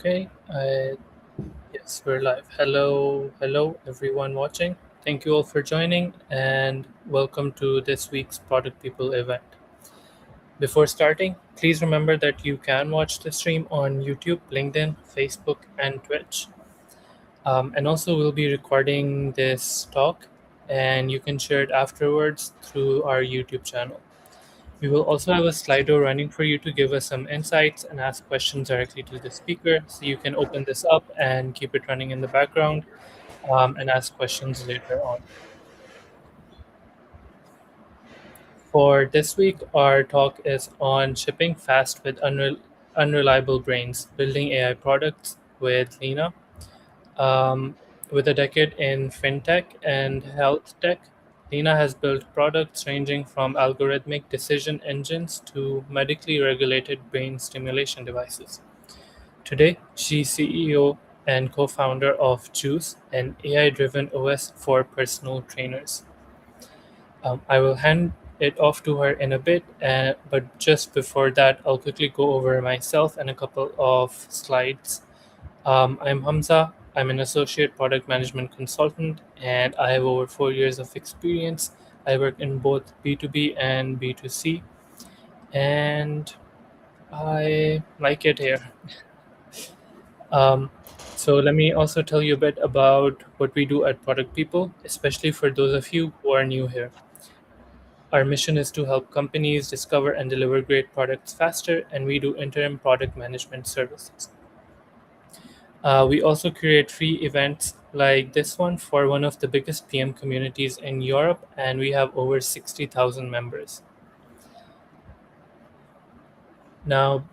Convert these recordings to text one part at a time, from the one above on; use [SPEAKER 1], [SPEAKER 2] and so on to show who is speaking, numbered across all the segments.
[SPEAKER 1] Okay, yes, we're live. Hello, everyone watching. Thank you all for joining, and welcome to this week's Product People event. Before starting, please remember that you can watch the stream on YouTube, LinkedIn, Facebook, and Twitch. And also, we'll be recording this talk, and you can share it afterwards through our YouTube channel. We will also have a Slido running for you to give us some insights and ask questions directly to the speaker. So you can open this up and keep it running in the background and ask questions later on. For this week, our talk is on shipping fast with unreliable brains, building AI products with Lena. Um, with a decade in FinTech and HealthTech, Lena has built products ranging from algorithmic decision engines to medically regulated brain stimulation devices. Today, she's CEO and co founder of Juice, an AI driven OS for personal trainers. I will hand it off to her in a bit, but just before that, I'll quickly go over myself and a couple of slides. I'm Hamza. I'm an associate product management consultant and I have over 4 years of experience. I work in both B2B and B2C, and I like it here. Um, so, let me also tell you a bit about what we do at Product People, especially for those of you who are new here. Our mission is to help companies discover and deliver great products faster, and we do interim product management services. We also create free events like this one for one of the biggest PM communities in Europe, and we have over 60,000 members. Now,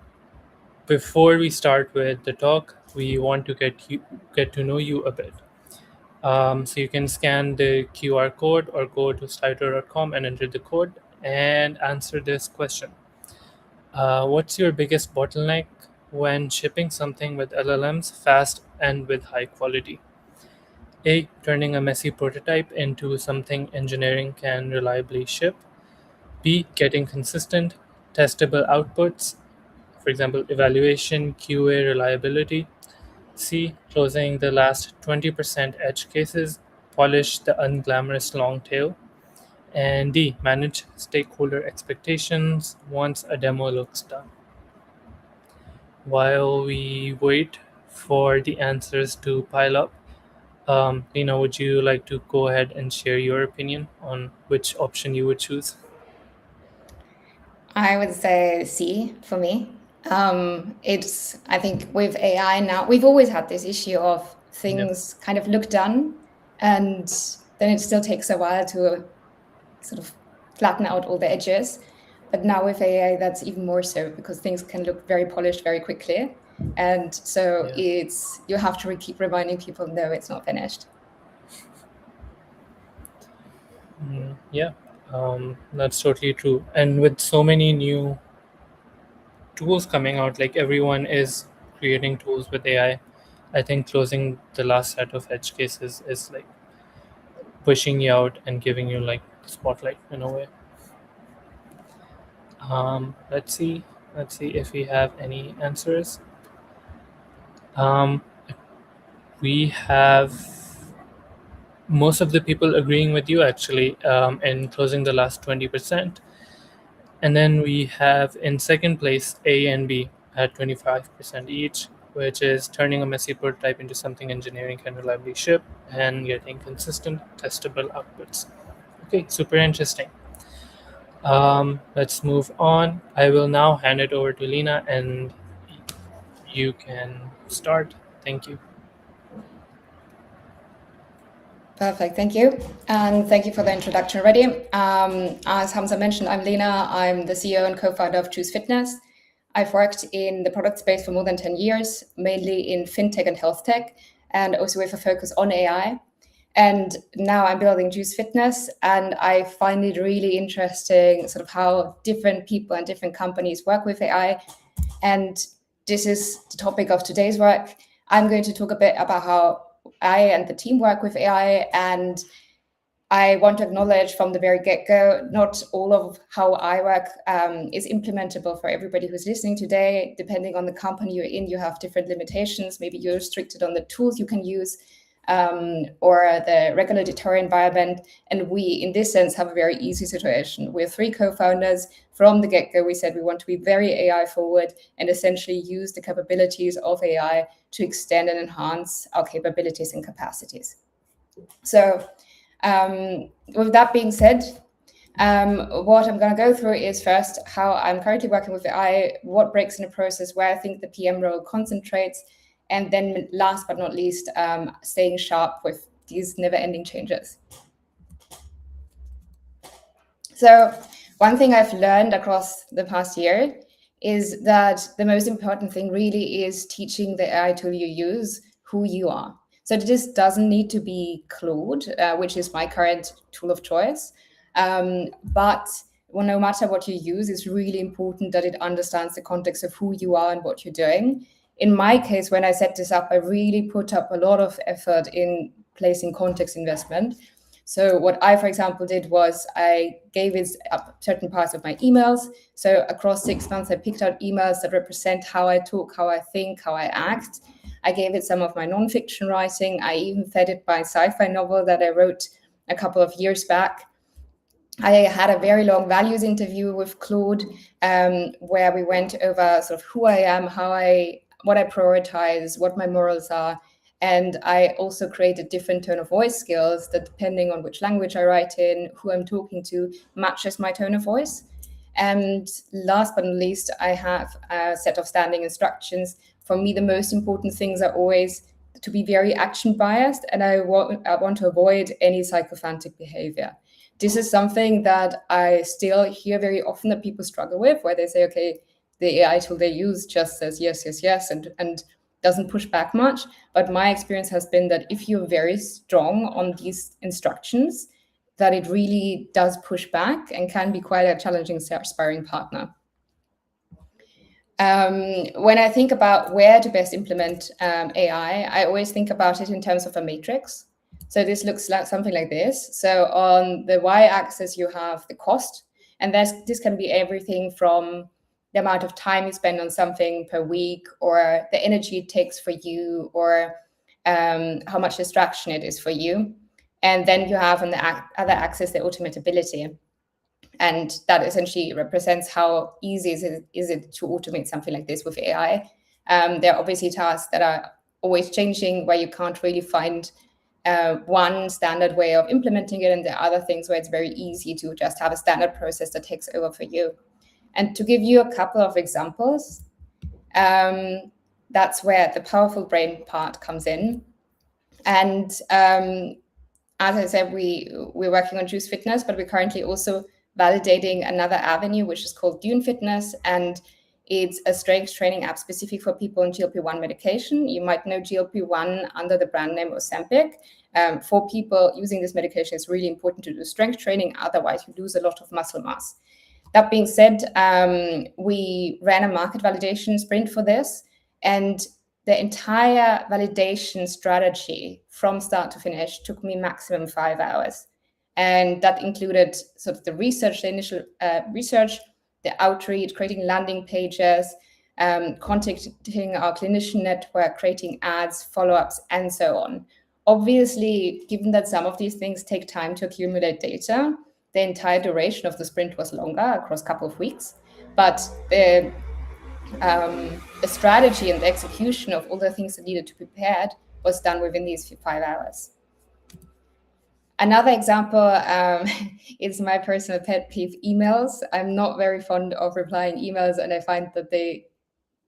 [SPEAKER 1] before we start with the talk, we want to get to know you a bit. So you can scan the QR code or go to slido.com and enter the code and answer this question. What's your biggest bottleneck when shipping something with LLMs fast and with high quality? A. Turning a messy prototype into something engineering can reliably ship. B. Getting consistent, testable outputs, for example, evaluation, QA, reliability. C. Closing the last 20% edge cases, polish the unglamorous long tail. And D. Manage stakeholder expectations once a demo looks done. While we wait for the answers to pile up, Lena, would you like to go ahead and share your opinion on which option you would choose?
[SPEAKER 2] I would say C for me. I think with AI now, we've always had this issue of
[SPEAKER 1] Yep.
[SPEAKER 2] things kind of look done, and then it still takes a while to sort of flatten out all the edges. But now with AI, that's even more so because things can look very polished very quickly. And so
[SPEAKER 1] Yeah.
[SPEAKER 2] you have to keep reminding people, no, it's not finished.
[SPEAKER 1] Yeah, that's totally true. And with so many new tools coming out, like everyone is creating tools with AI, I think closing the last set of edge cases is like pushing you out and giving you like the spotlight in a way. Let's see. Let's see if we have any answers. Um, we have most of the people agreeing with you actually in closing the last 20%. And then we have in second place A and B at 25% each, which is turning a messy prototype into something engineering can reliably ship and getting consistent, testable outputs. Okay, super interesting. Let's move on. I will now hand it over to Lena and you can start. Thank you.
[SPEAKER 2] Perfect, thank you. And thank you for the introduction already. As Hamza mentioned, I'm Lena. I'm the CEO and co-founder of Choose Fitness. I've worked in the product space for more than 10 years, mainly in FinTech and HealthTech, and also with a focus on AI. And now I'm building Juice Fitness, and I find it really interesting sort of how different people and different companies work with AI. And this is the topic of today's work. I'm going to talk a bit about how I and the team work with AI and I want to acknowledge from the very get-go, not all of how I work is implementable for everybody who's listening today. Depending on the company you're in, you have different limitations. Maybe you're restricted on the tools you can use or the regulatory environment. And we, in this sense, have a very easy situation. We're 3 co-founders. From the get-go, we said we want to be very AI forward and essentially use the capabilities of AI to extend and enhance our capabilities and capacities. So with that being said, what I'm going to go through is first how I'm currently working with AI, what breaks in the process, where I think the PM role concentrates, and then last but not least, staying sharp with these never-ending changes. So one thing I've learned across the past year is that the most important thing really is teaching the AI tool you use who you are. So this doesn't need to be Claude, which is my current tool of choice. But no matter what you use, it's really important that it understands the context of who you are and what you're doing. In my case, when I set this up, I really put up a lot of effort in placing context investment. So what I, for example, did was I gave it certain parts of my emails. So across 6 months, I picked out emails that represent how I talk, how I think, how I act. I gave it some of my nonfiction writing. I even fed it my sci-fi novel that I wrote a couple of years back. I had a very long values interview with Claude, where we went over sort of who I am, what I prioritize, what my morals are. And I also created different tone of voice skills that, depending on which language I write in, who I'm talking to, matches my tone of voice. And last but not least, I have a set of standing instructions. For me, the most important things are always to be very action biased, and I want to avoid any sycophantic behavior. This is something that I still hear very often that people struggle with, where they say, okay, the AI tool they use just says yes, yes, yes, and doesn't push back much. But my experience has been that if you're very strong on these instructions, that it really does push back and can be quite a challenging sparring partner. When I think about where to best implement AI, I always think about it in terms of a matrix. So this looks like something like this. So on the y-axis, you have the cost, and this can be everything from the amount of time you spend on something per week, or the energy it takes for you, or how much distraction it is for you. And then you have on the other axis the automatability. And that essentially represents how easy is it to automate something like this with AI. There are obviously tasks that are always changing, where you can't really find one standard way of implementing it, and there are other things where it's very easy to just have a standard process that takes over for you. And to give you a couple of examples, that's where the powerful brain part comes in. And as I said, we're working on Juice Fitness, but we're currently also validating another avenue, which is called Dune Fitness. And it's a strength training app specific for people on GLP-1 medication. You might know GLP-1 under the brand name Ozempic. For people using this medication, it's really important to do strength training. Otherwise, you lose a lot of muscle mass. That being said, we ran a market validation sprint for this, and the entire validation strategy from start to finish took me maximum 5 hours. And that included sort of the research, the initial research, the outreach, creating landing pages, contacting our clinician network, creating ads, follow-ups, and so on. Obviously, given that some of these things take time to accumulate data, the entire duration of the sprint was longer, across a couple of weeks. But the strategy and the execution of all the things that needed to be prepared was done within these 5 hours. Another example is my personal pet peeve, emails. I'm not very fond of replying emails, and I find that they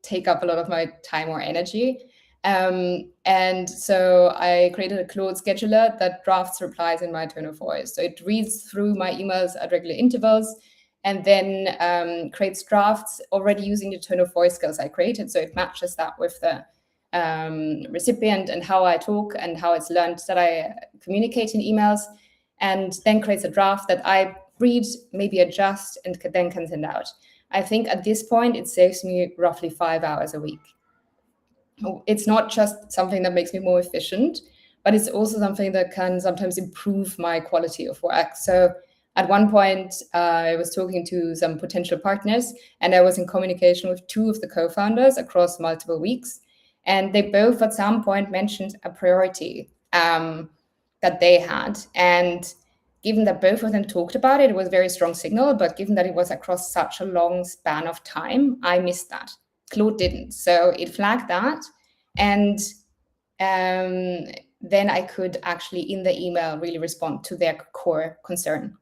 [SPEAKER 2] take up a lot of my time or energy. And so I created a Claude scheduler that drafts replies in my tone of voice. So it reads through my emails at regular intervals and then creates drafts already using the tone of voice skills I created. So it matches that with the recipient and how I talk and how it's learned that I communicate in emails, and then creates a draft that I read, maybe adjust, and then can send out. I think at this point, it saves me roughly 5 hours a week. It's not just something that makes me more efficient, but it's also something that can sometimes improve my quality of work. So at one point, I was talking to some potential partners, and I was in communication with two of the co-founders across multiple weeks. And they both at some point mentioned a priority that they had. And given that both of them talked about it, it was a very strong signal. But given that it was across such a long span of time, I missed that. Claude didn't. So it flagged that. And then I could actually, in the email, really respond to their core concern.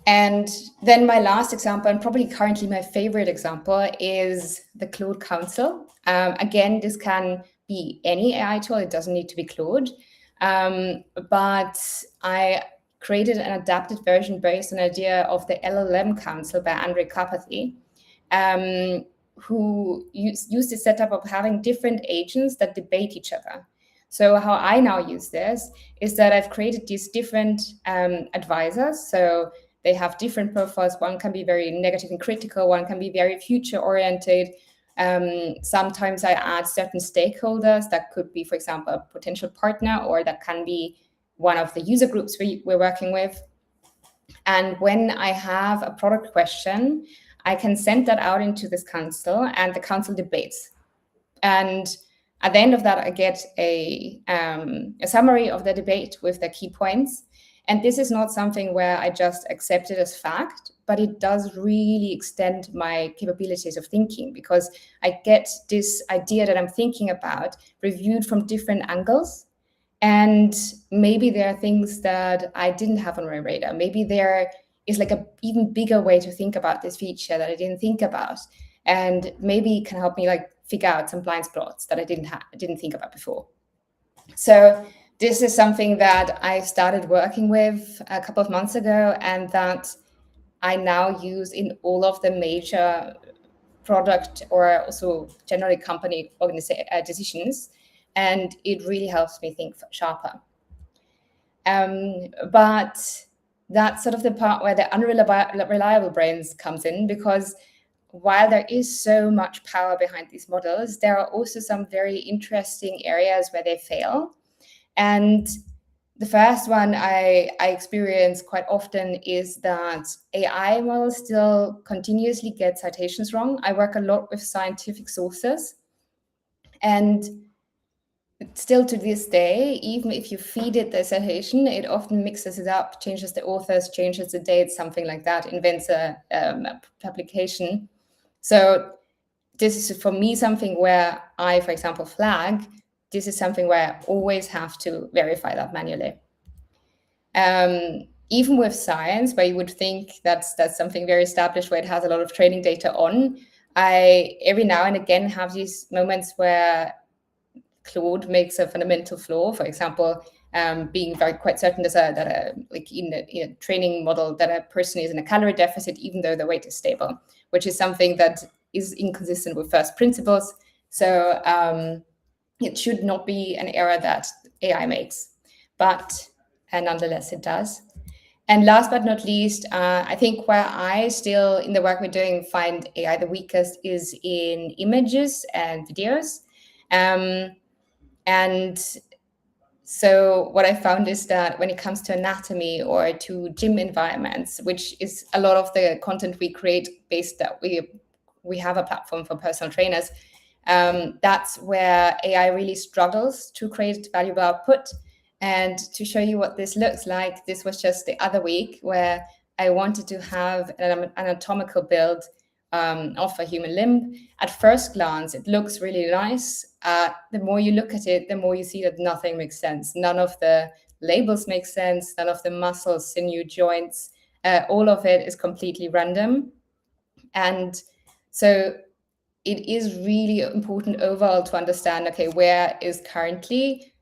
[SPEAKER 2] And then my last example, and probably currently my favorite example, is the Claude Council. Again, this can be any AI tool. It doesn't need to be Claude. But I created an adapted version based on an idea of the LLM Council by Andre Karpathy, who used the setup of having different agents that debate each other. So how I now use this is that I've created these different advisors. So they have different profiles. One can be very negative and critical. One can be very future-oriented. Sometimes I add certain stakeholders that could be, for example, a potential partner, or that can be one of the user groups we're working with. And when I have a product question, I can send that out into this council, and the council debates. And at the end of that, I get a summary of the debate with the key points. And this is not something where I just accept it as fact, but it does really extend my capabilities of thinking, because I get this idea that I'm thinking about reviewed from different angles. And maybe there are things that I didn't have on my radar. Maybe there is like a even bigger way to think about this feature that I didn't think about. And maybe it can help me like figure out some blind spots that I didn't think about before. So this is something that I started working with a couple of months ago, and that I now use in all of the major product or also generally company decisions. And it really helps me think sharper. But that's sort of the part where the unreliable brains comes in, because while there is so much power behind these models, there are also some very interesting areas where they fail. And the first one I experience quite often is that AI models still continuously get citations wrong. I work a lot with scientific sources, and still to this day, even if you feed it the citation, it often mixes it up, changes the authors, changes the date, something like that, invents a publication. So this is for me something where I, for example, flag. This is something where I always have to verify that manually. Even with science, where you would think that's something very established, where it has a lot of training data on, I every now and again have these moments where Claude makes a fundamental flaw. For example, being quite certain that like in a training model that a person is in a calorie deficit even though the weight is stable, which is something that is inconsistent with first principles. So it should not be an error that AI makes, but nonetheless it does. And last but not least, I think where I still, in the work we're doing, find AI the weakest is in images and videos. And so what I found is that when it comes to anatomy or to gym environments, which is a lot of the content we create based that we have a platform for personal trainers, that's where AI really struggles to create valuable output. And to show you what this looks like, this was just the other week where I wanted to have an anatomical build of a human limb. At first glance, it looks really nice. The more you look at it, the more you see that nothing makes sense. None of the labels make sense. None of the muscles, sinew, joints, all of it is completely random. And so it is really important overall to understand, okay, where is currently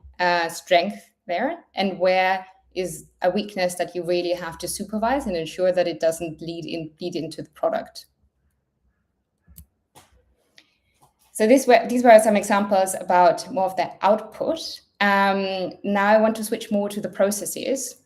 [SPEAKER 2] strength there, and where is a weakness that you really have to supervise and ensure that it doesn't bleed into the product. So these were some examples about more of the output. Now I want to switch more to the processes,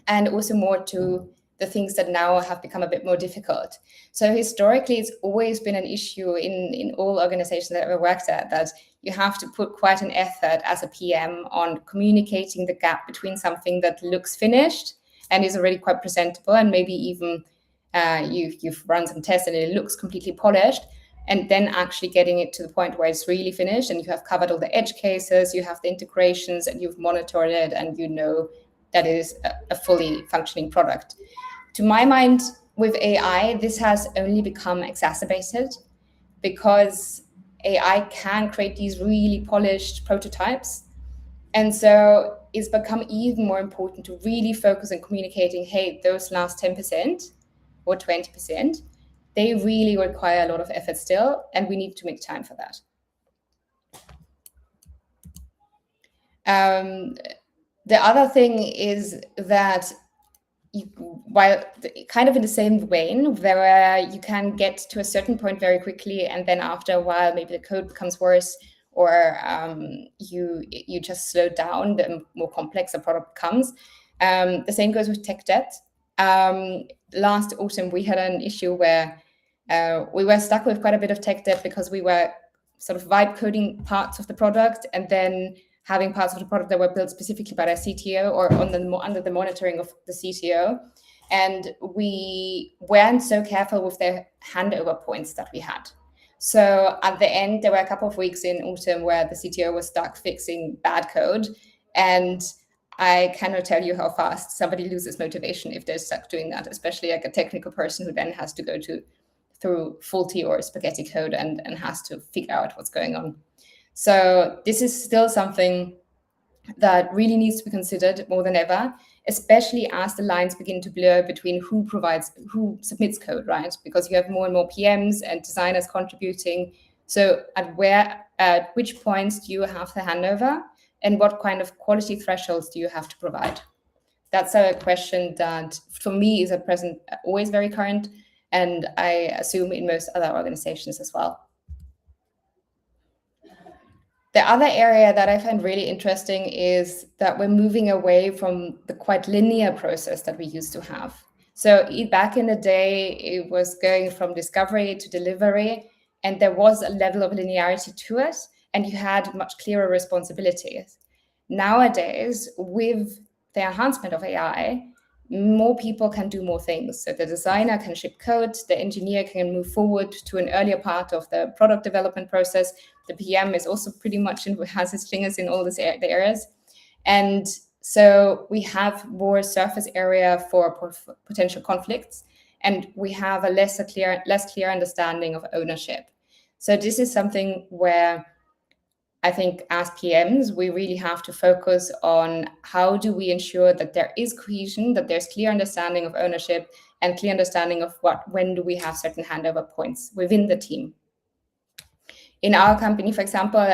[SPEAKER 2] and also more to the things that now have become a bit more difficult. So historically, it's always been an issue in all organizations that I've worked at, that you have to put quite an effort as a PM on communicating the gap between something that looks finished and is already quite presentable, and maybe even you've run some tests and it looks completely polished, and then actually getting it to the point where it's really finished and you have covered all the edge cases, you have the integrations, and you've monitored it, and you know that it is a fully functioning product. To my mind, with AI, this has only become exacerbated because AI can create these really polished prototypes. And so it's become even more important to really focus on communicating, hey, those last 10% or 20%, they really require a lot of effort still, and we need to make time for that. The other thing is that while kind of in the same vein, where you can get to a certain point very quickly, and then after a while, maybe the code becomes worse, or you just slow down the more complex the product becomes. The same goes with tech debt. Last autumn, we had an issue where we were stuck with quite a bit of tech debt because we were sort of vibe coding parts of the product and then having parts of the product that were built specifically by their CTO or under the monitoring of the CTO. And we weren't so careful with the handover points that we had. So at the end, there were a couple of weeks in autumn where the CTO was stuck fixing bad code. And I cannot tell you how fast somebody loses motivation if they're stuck doing that, especially like a technical person who then has to go through faulty or spaghetti code and has to figure out what's going on. So this is still something that really needs to be considered more than ever, especially as the lines begin to blur between who submits code, right? Because you have more and more PMs and designers contributing. So at which points do you have the handover, and what kind of quality thresholds do you have to provide? That's a question that for me is at present always very current, and I assume in most other organizations as well. The other area that I find really interesting is that we're moving away from the quite linear process that we used to have. So back in the day, it was going from discovery to delivery, and there was a level of linearity to it, and you had much clearer responsibilities. Nowadays, with the enhancement of AI, more people can do more things. So the designer can ship code, the engineer can move forward to an earlier part of the product development process. The PM is also pretty much has his fingers in all the areas. And so we have more surface area for potential conflicts, and we have a less clear understanding of ownership. So this is something where I think as PMs, we really have to focus on how do we ensure that there is cohesion, that there's clear understanding of ownership and clear understanding of when do we have certain handover points within the team. In our company, for example,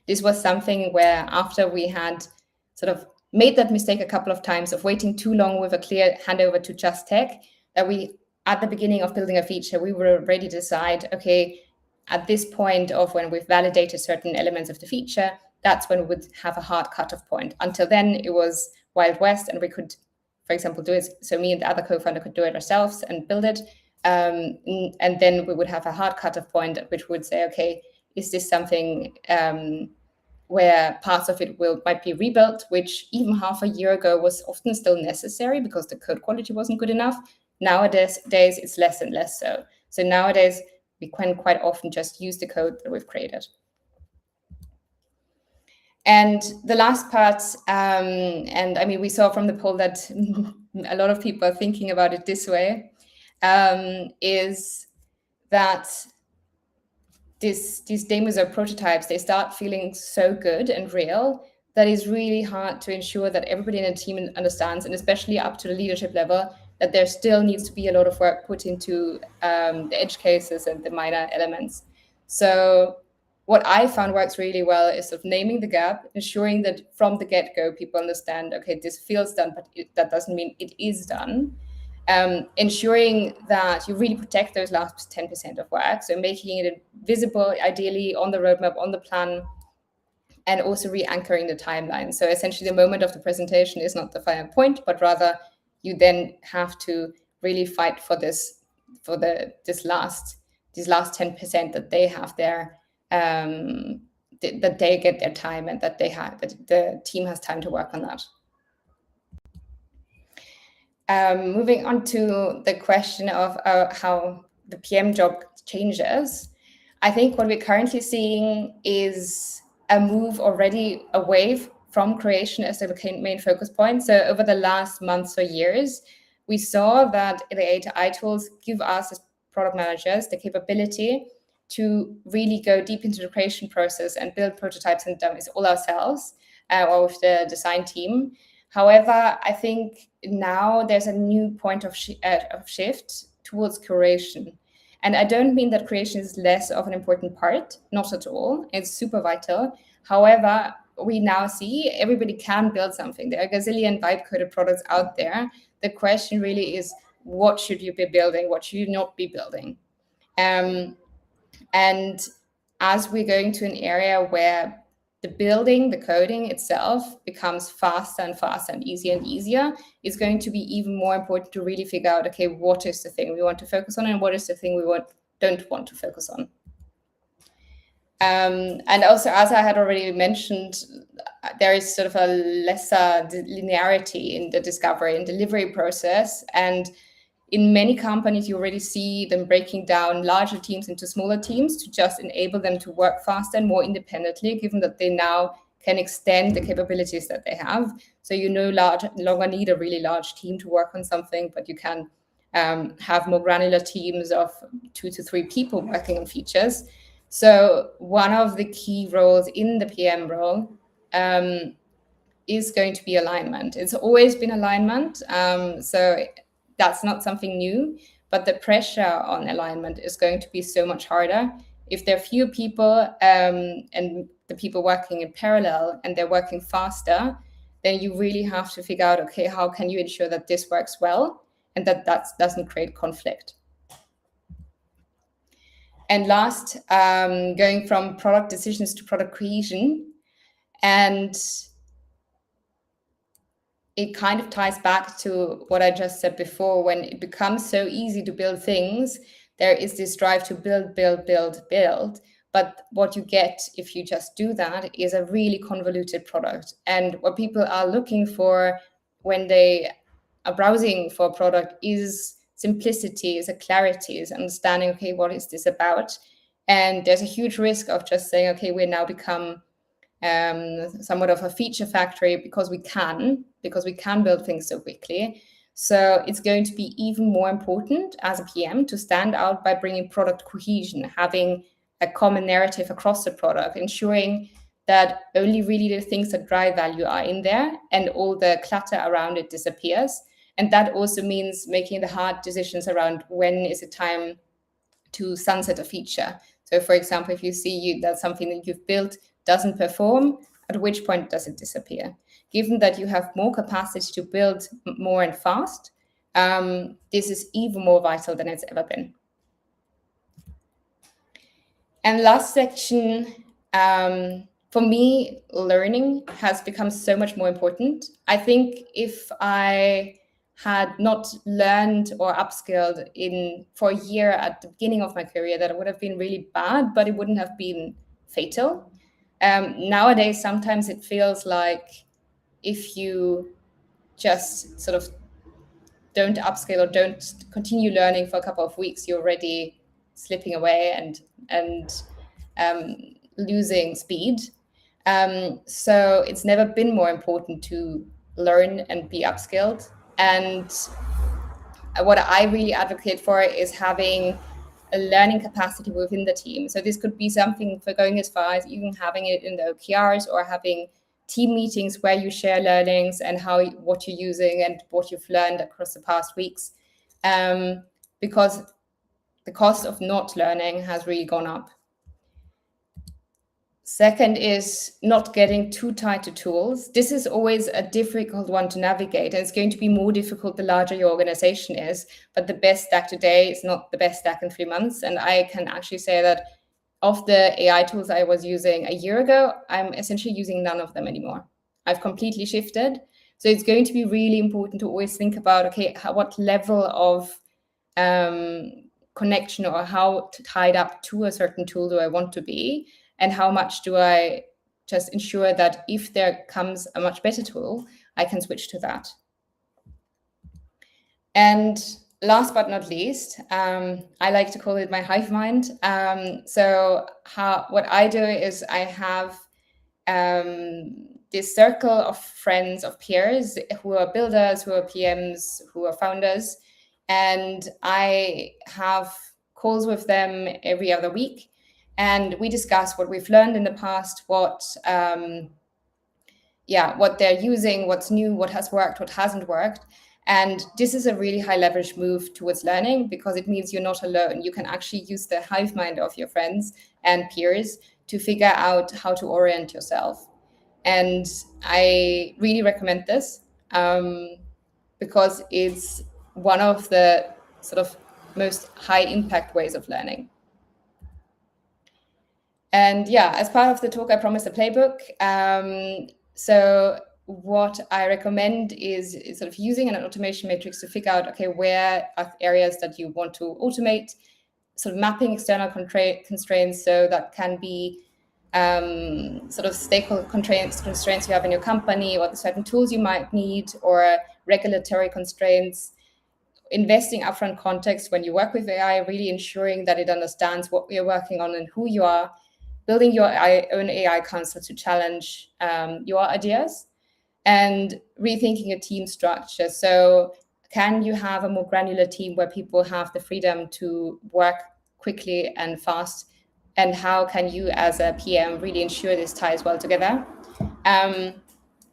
[SPEAKER 2] this was something where after we had sort of made that mistake a couple of times of waiting too long with a clear handover to just tech, that we, at the beginning of building a feature, we would already decide, okay, at this point of when we've validated certain elements of the feature, that's when we would have a hard cutoff point. Until then, it was Wild West, and we could, for example, do it. So me and the other co-founder could do it ourselves and build it. And then we would have a hard cutoff point at which we would say, okay, is this something where parts of it might be rebuilt, which even half a year ago was often still necessary because the code quality wasn't good enough. Nowadays, it's less and less so. So nowadays, we can quite often just use the code that we've created. And the last part, and I mean, we saw from the poll that a lot of people are thinking about it this way, is that these demos or prototypes, they start feeling so good and real that it's really hard to ensure that everybody in the team understands, and especially up to the leadership level, that there still needs to be a lot of work put into the edge cases and the minor elements. So what I found works really well is sort of naming the gap, ensuring that from the get-go, people understand, okay, this feels done, but that doesn't mean it is done. Ensuring that you really protect those last 10% of work. So making it visible, ideally on the roadmap, on the plan, and also re-anchoring the timeline. So essentially the moment of the presentation is not the final point, but rather you then have to really fight for this last 10% that they have there that they get their time and that the team has time to work on that. Moving on to the question of how the PM job changes, I think what we're currently seeing is a move already away from creation as the main focus point. So over the last months or years, we saw that the AI tools give us as product managers the capability to really go deep into the creation process and build prototypes and dummies all ourselves or with the design team. However, I think now there's a new point of shift towards curation. And I don't mean that creation is less of an important part, not at all. It's super vital. However, we now see everybody can build something. There are a gazillion vibe-coded products out there. The question really is, what should you be building? What should you not be building? And as we're going to an area where the building, the coding itself becomes faster and faster and easier, it's going to be even more important to really figure out, okay, what is the thing we want to focus on and what is the thing we don't want to focus on. And also, as I had already mentioned, there is sort of a lesser linearity in the discovery and delivery process. And in many companies, you already see them breaking down larger teams into smaller teams to just enable them to work faster and more independently, given that they now can extend the capabilities that they have. So you no longer need a really large team to work on something, but you can have more granular teams of 2 to 3 people working on features. So one of the key roles in the PM role is going to be alignment. It's always been alignment. So that's not something new, but the pressure on alignment is going to be so much harder. If there are few people and the people working in parallel and they're working faster, then you really have to figure out, okay, how can you ensure that this works well and that doesn't create conflict? And last, going from product decisions to product cohesion. And it kind of ties back to what I just said before. When it becomes so easy to build things, there is this drive to build. But what you get if you just do that is a really convoluted product. And what people are looking for when they are browsing for a product is simplicity, is a clarity, is understanding, okay, what is this about? And there's a huge risk of just saying, okay, we now become somewhat of a feature factory because we can build things so quickly. So it's going to be even more important as a PM to stand out by bringing product cohesion, having a common narrative across the product, ensuring that only really the things that drive value are in there and all the clutter around it disappears. And that also means making the hard decisions around when is it time to sunset a feature. So for example, if you see that something that you've built doesn't perform, at which point does it disappear? Given that you have more capacity to build more and fast, this is even more vital than it's ever been. And last section, for me, learning has become so much more important. I think if I had not learned or upskilled for a year at the beginning of my career, that would have been really bad, but it wouldn't have been fatal. Nowadays, sometimes it feels like if you just sort of don't upskill or don't continue learning for a couple of weeks, you're already slipping away and losing speed. So it's never been more important to learn and be upskilled. And what I really advocate for is having a learning capacity within the team. So this could be something for going as far as even having it in the OKRs or having team meetings where you share learnings and what you're using and what you've learned across the past weeks. Because the cost of not learning has really gone up. Second is not getting too tied to tools. This is always a difficult one to navigate, and it's going to be more difficult the larger your organization is. But the best stack today is not the best stack in 3 months. And I can actually say that of the AI tools I was using a year ago, I'm essentially using none of them anymore. I've completely shifted. So it's going to be really important to always think about, okay, what level of connection or how tied up to a certain tool do I want to be? and how much do I just ensure that if there comes a much better tool, I can switch to that. And last but not least, I like to call it my hive mind. So what I do is I have this circle of friends, of peers who are builders, who are PMs, who are founders, and I have calls with them every other week, and we discuss what we've learned in the past, what they're using, what's new, what has worked, what hasn't worked. And this is a really high leverage move towards learning, because it means you're not alone. You can actually use the hive mind of your friends and peers to figure out how to orient yourself. And I really recommend this because it's one of the sort of most high impact ways of learning. And yeah, as part of the talk, I promised a playbook. So what I recommend is sort of using an automation matrix to figure out, okay, where are areas that you want to automate, sort of mapping external constraints. So that can be sort of stakeholder constraints you have in your company, or the certain tools you might need, or regulatory constraints. Investing upfront context when you work with AI, really ensuring that it understands what you're working on and who you are, building your own AI council to challenge your ideas, and rethinking your team structure. So can you have a more granular team where people have the freedom to work quickly and fast? And how can you as a PM really ensure this ties well together?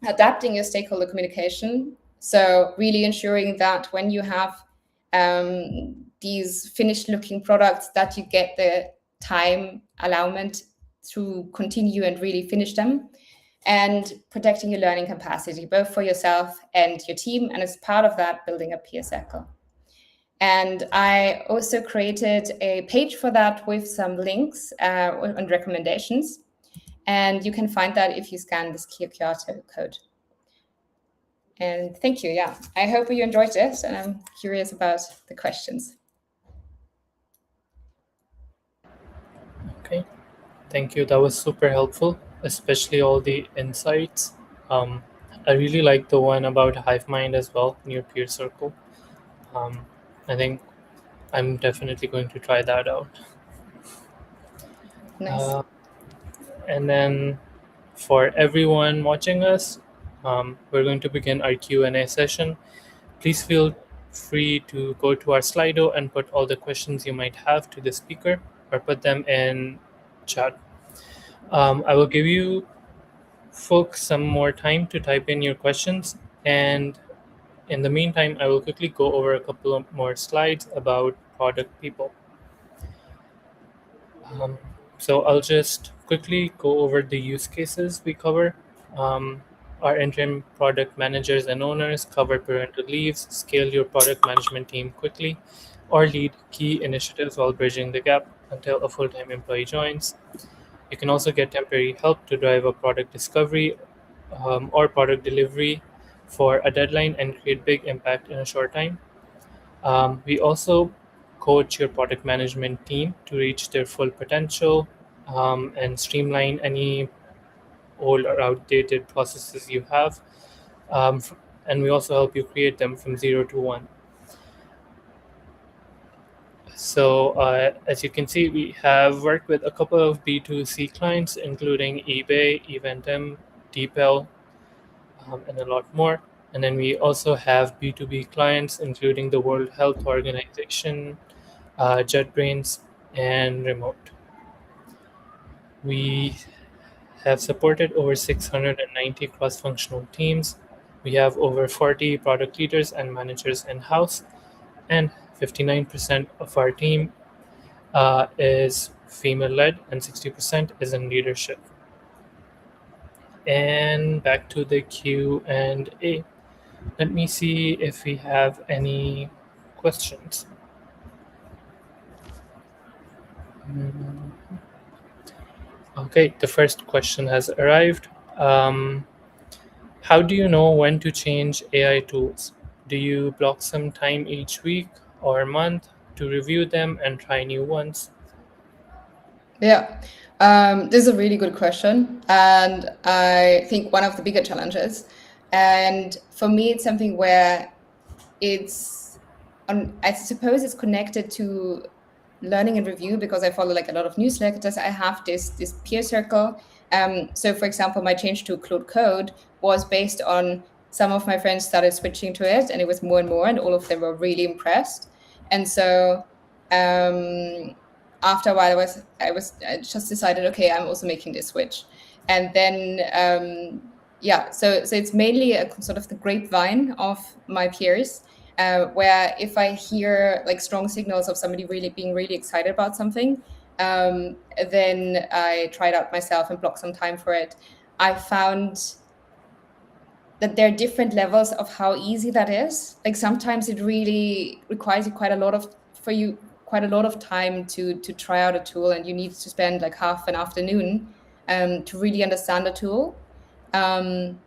[SPEAKER 2] Adapting your stakeholder communication. So really ensuring that when you have these finished looking products, that you get the time allowment to continue and really finish them, and protecting your learning capacity, both for yourself and your team. And as part of that, building a peer circle. And I also created a page for that with some links and recommendations. And you can find that if you scan this QR code. And thank you. Yeah, I hope you enjoyed this, and I'm curious about the questions.
[SPEAKER 1] Okay, thank you. That was super helpful, especially all the insights. Um, I really like the one about hive mind as well in your peer circle. I think I'm definitely going to try that out.
[SPEAKER 2] Nice.
[SPEAKER 1] Uh, and then for everyone watching us, we're going to begin our Q&A session. Please feel free to go to our Slido and put all the questions you might have to the speaker, or put them in chat. I will give you folks some more time to type in your questions, and in the meantime, I will quickly go over a couple of more slides about product people. So I'll just quickly go over the use cases we cover. Our interim product managers and owners cover parental leaves, scale your product management team quickly, or lead key initiatives while bridging the gap until a full-time employee joins. You can also get temporary help to drive a product discovery or product delivery for a deadline and create big impact in a short time. We also coach your product management team to reach their full potential and streamline any old or outdated processes you have. And we also help you create them from 0 to 1. So as you can see, we have worked with a couple of B2C clients, including eBay, Eventim, DeepL, and a lot more. And then we also have B2B clients, including the World Health Organization, JetBrains, and Remote. We have supported over 690 cross-functional teams. We have over 40 product leaders and managers in-house, and 59% of our team is female-led, and 60% is in leadership. And back to the Q&A. Let me see if we have any questions. Okay, the first question has arrived. How do you know when to change AI tools? Do you block some time each week or month to review them and try new ones?
[SPEAKER 2] Yeah, this is a really good question, and I think one of the bigger challenges. And for me, it's something where it's I suppose it's connected to learning and review because I follow like a lot of newsletters. I have this peer circle. So for example, my change to Claude Code was based on some of my friends started switching to it, and it was more and more, and all of them were really impressed. And so um, after a while, I just decided, okay, I'm also making this switch, and then yeah, so it's mainly a sort of the grapevine of my peers, where if I hear like strong signals of somebody really being really excited about something, then I try it out myself and block some time for it. I found that there are different levels of how easy that is. Like sometimes it really requires you quite a lot of time to try out a tool, and you need to spend like half an afternoon to really understand the tool. Um,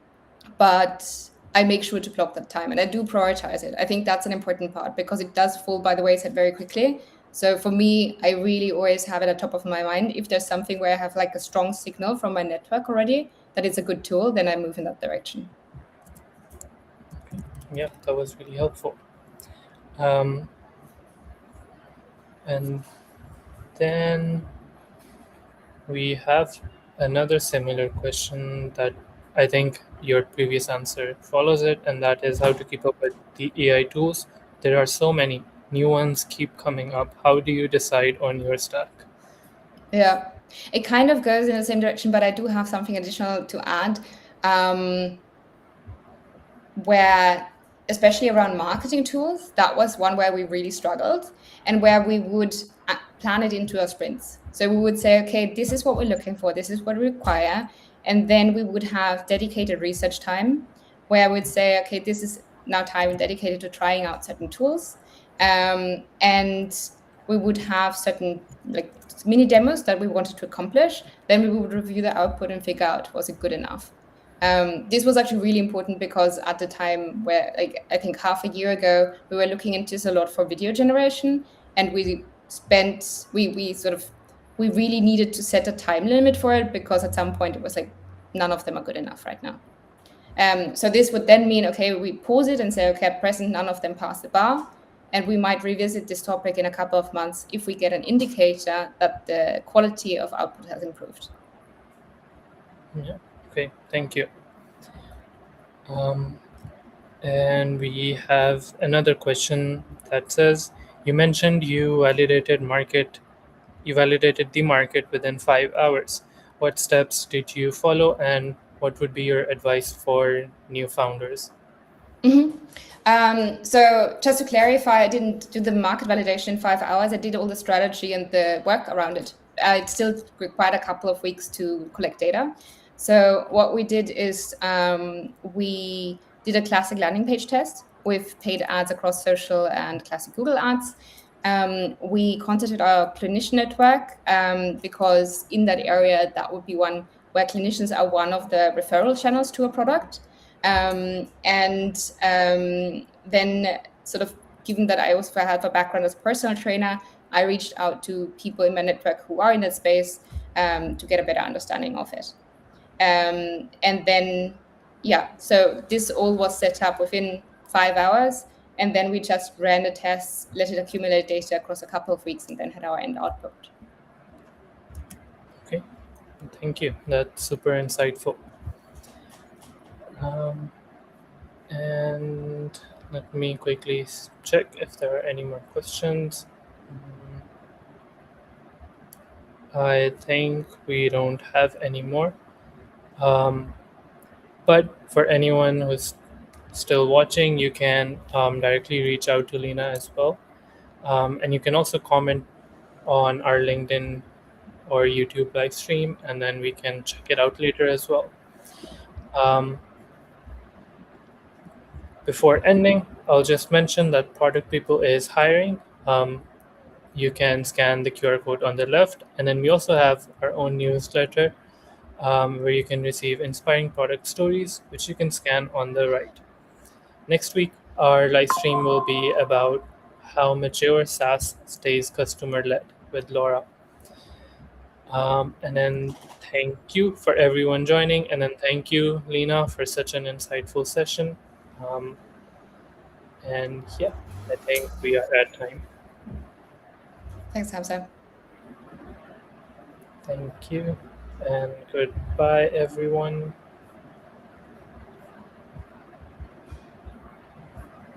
[SPEAKER 2] but I make sure to block that time and I do prioritize it. I think that's an important part because it does fall by the wayside very quickly. So for me, I really always have it at top of my mind. If there's something where I have like a strong signal from my network already that it's a good tool, then I move in that direction.
[SPEAKER 1] Yeah, that was really helpful. Um, and then we have another similar question that I think your previous answer follows it, and that is how to keep up with the AI tools. There are so many new ones keep coming up. How do you decide on your stack?
[SPEAKER 2] Yeah, it kind of goes in the same direction, but I do have something additional to add. Where especially around marketing tools, that was one where we really struggled and where we would plan it into our sprints. So we would say, okay, this is what we're looking for, this is what we require, and then we would have dedicated research time where we'd say, okay, this is now time dedicated to trying out certain tools, and we would have certain like mini demos that we wanted to accomplish. Then we would review the output and figure out, was it good enough. This was actually really important because at the time where, like, I think half a year ago, we were looking into this a lot for video generation, and we sort of we really needed to set a time limit for it because at some point it was like none of them are good enough right now. So this would then mean, okay, we pause it and say, okay, at present none of them pass the bar, and we might revisit this topic in a couple of months if we get an indicator that the quality of output has improved.
[SPEAKER 1] Yeah. Okay. Thank you. Um, and we have another question that says, you mentioned you validated the market within 5 hours. What steps did you follow, and what would be your advice for new founders?
[SPEAKER 2] Mhm. So just to clarify, I didn't do the market validation in 5 hours. I did all the strategy and the work around it. It still required a couple of weeks to collect data. So what we did is we did a classic landing page test with paid ads across social and classic Google ads. We contacted our clinician network because in that area, that would be one where clinicians are one of the referral channels to a product. And then, sort of, given that I also have a background as a personal trainer, I reached out to people in my network who are in that space to get a better understanding of it. And then, yeah, so this all was set up within 5 hours. And then we just ran the tests, let it accumulate data across a couple of weeks, and then had our end output.
[SPEAKER 1] Okay, thank you. That's super insightful. Um, and let me quickly check if there are any more questions. Mm, I think we don't have any more. Um, but for anyone who's still watching, you can directly reach out to Lena as well. And you can also comment on our LinkedIn or YouTube live stream, and then we can check it out later as well. Um, Before ending, I'll just mention that Product People is hiring. You can scan the QR code on the left, and then we also have our own newsletter where you can receive inspiring product stories, which you can scan on the right. Next week, our live stream will be about how mature SaaS stays customer led with Laura. And then thank you for everyone joining. And then thank you, Lena, for such an insightful session. Um, and yeah, I think we are at time.
[SPEAKER 2] Thanks, Hamza.
[SPEAKER 1] Thank you. And goodbye, everyone.